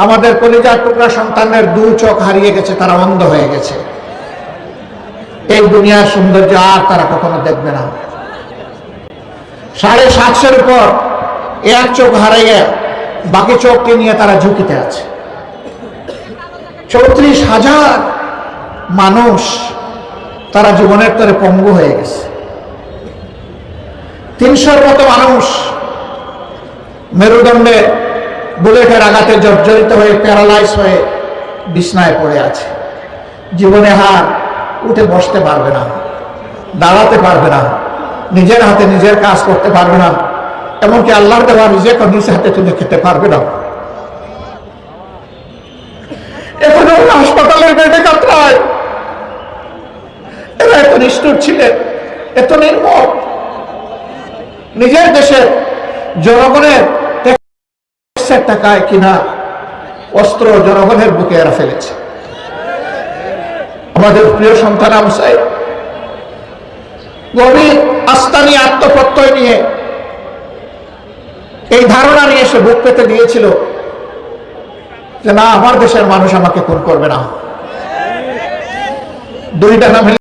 আমাদের কলিজার টুকরা সন্তানের দু চোখ হারিয়ে গেছে, তারা অন্ধ হয়ে গেছে। এই দুনিয়ার সৌন্দর্য আর তারা কখনো দেখবে না। 750-এর উপর এক চোখ হারিয়ে বাকি চোখকে নিয়ে তারা ঝুঁকিতে আছে। 34,000 মানুষ তারা জীবনের তরে পঙ্গু হয়ে গেছে। 300-র মতো মানুষ মেরুদণ্ডে বুলেটের আঘাতে জর্জরিত হয়ে প্যারালাইজ হয়ে বিছনায় পড়ে আছে। জীবনে হার উঠে বসতে পারবে না, দাঁড়াতে পারবে না, নিজের হাতে নিজের কাজ করতে পারবে না, এমনকি আল্লাহর দেওয়া রিজিকও নিজ হাতে তুলে খেতে পারবে না। এখন হাসপাতালের বেডে কাতরায়। এরা এত নিষ্ঠুর ছিলেন, এত নির্মম, নিজের দেশের জনগণের টাকায় কিনা অস্ত্র জনগণের বুকে এরা ফেলেছে। আমাদের প্রিয় সন্তান আমসাই গভীর আস্থা নিয়ে, আত্মপ্রত্যয় নিয়ে, এই ধারণা নিয়ে সে বুক পেতে দিয়েছিল যে না, আমার দেশের মানুষ আমাকে খুন করবে না। দুইটা নাম